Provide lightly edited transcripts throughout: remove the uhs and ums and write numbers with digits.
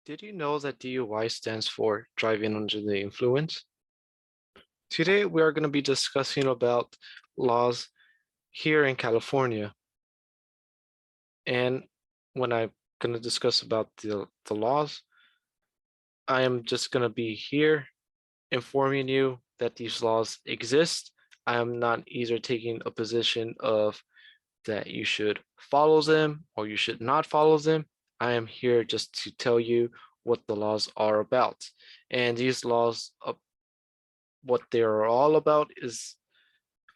Did you know that DUI stands for driving under the influence? Today we are going to be discussing about laws here in California. And when I'm going to discuss about the laws, I am just going to be here informing you that these laws exist. I am not either taking a position of that you should follow them or you should not follow them. I am here just to tell you what the laws are about. And these laws what they're all about is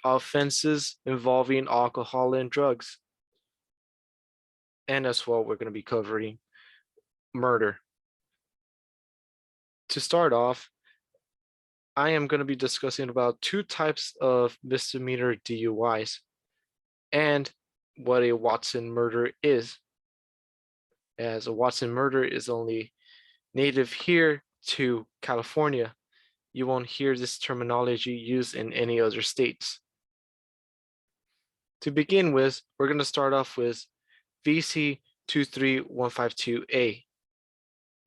offenses involving alcohol and drugs. And as well, we're going to be covering murder. To start off, I am going to be discussing about two types of misdemeanor DUIs and what a Watson murder is, as a Watson murder is only native here to California. You won't hear this terminology used in any other states. To begin with, we're going to start off with VC 23152A.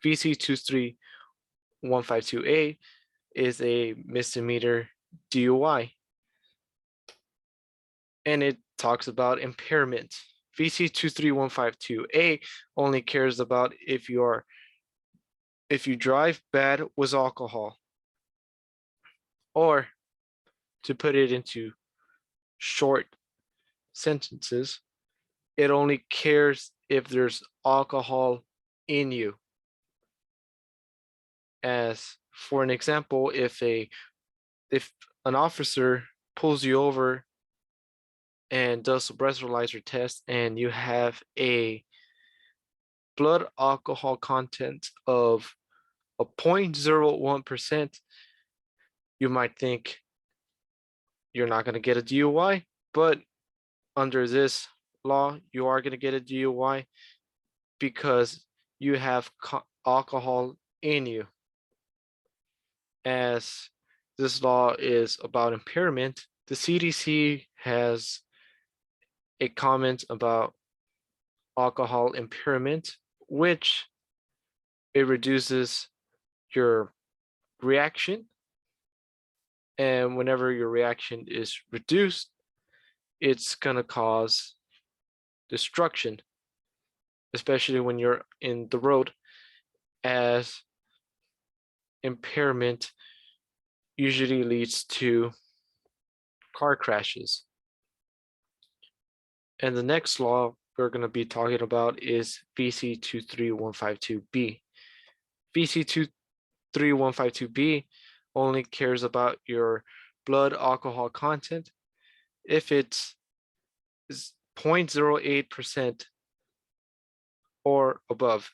VC 23152A is a misdemeanor DUI, and it talks about impairment. VC 23152A only cares about if you drive bad with alcohol, or to put it into short sentences, it only cares if there's alcohol in you. As for an example, if an officer pulls you over and does a breathalyzer test and you have a blood alcohol content of a 0.01%, you might think you're not going to get a DUI, but under this law, you are going to get a DUI because you have alcohol in you. As this law is about impairment, the CDC has a comment about alcohol impairment, which it reduces your reaction. And whenever your reaction is reduced, it's going to cause destruction, especially when you're in the road, as impairment usually leads to car crashes. And the next law we're going to be talking about is VC 23152B. VC 23152B only cares about your blood alcohol content if it's 0.08% or above.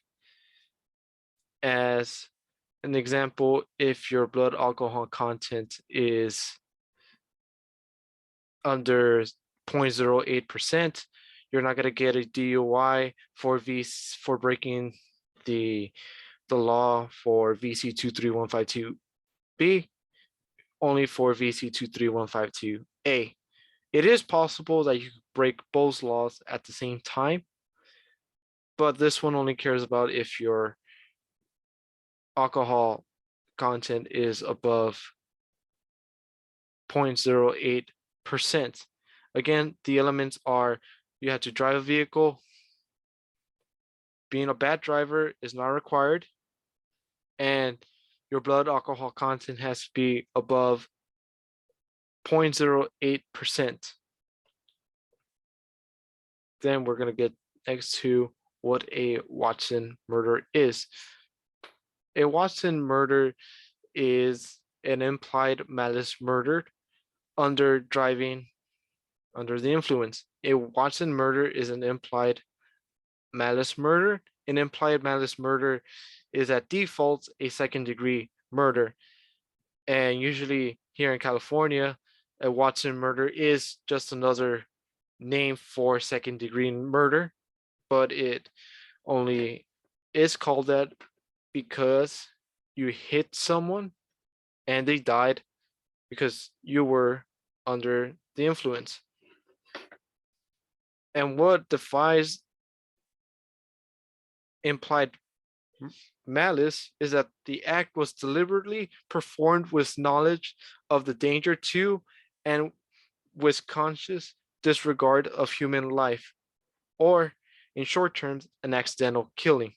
As an example, if your blood alcohol content is under 0.08%, you're not going to get a DUI for breaking the law for VC 23152B, only for VC 23152A. It is possible that you break both laws at the same time, but this one only cares about if your alcohol content is above 0.08%. Again, the elements are you have to drive a vehicle. Being a bad driver is not required. And your blood alcohol content has to be above 0.08%. Then we're going to get next to what a Watson murder is. A Watson murder is an implied malice murder under driving under the influence. A Watson murder is an implied malice murder. An implied malice murder is at default a second-degree murder. And usually here in California, a Watson murder is just another name for second-degree murder, but it only is called that because you hit someone and they died because you were under the influence. And what defines implied Malice is that the act was deliberately performed with knowledge of the danger to and with conscious disregard of human life, or in short terms, an accidental killing.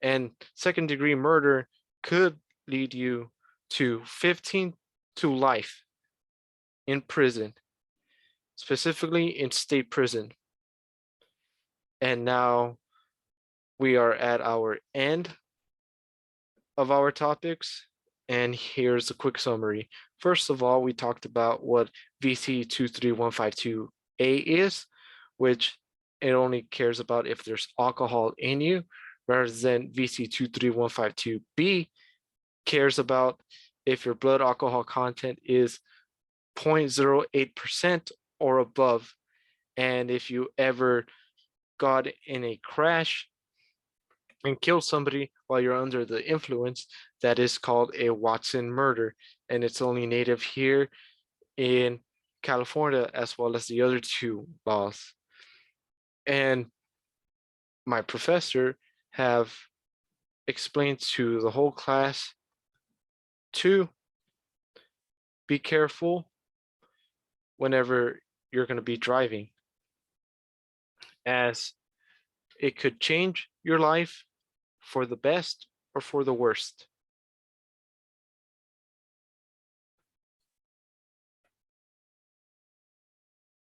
And second degree murder could lead you to 15 to life in prison, specifically in state prison. And now we are at our end of our topics. And here's a quick summary. First of all, we talked about what VC 23152A is, which it only cares about if there's alcohol in you, rather than VC 23152B cares about if your blood alcohol content is 0.08% or above. And if you ever got in a crash and killed somebody while you're under the influence, that is called a Watson murder. And it's only native here in California, as well as the other two laws. And my professor have explained to the whole class to be careful whenever you're going to be driving, as it could change your life for the best or for the worst.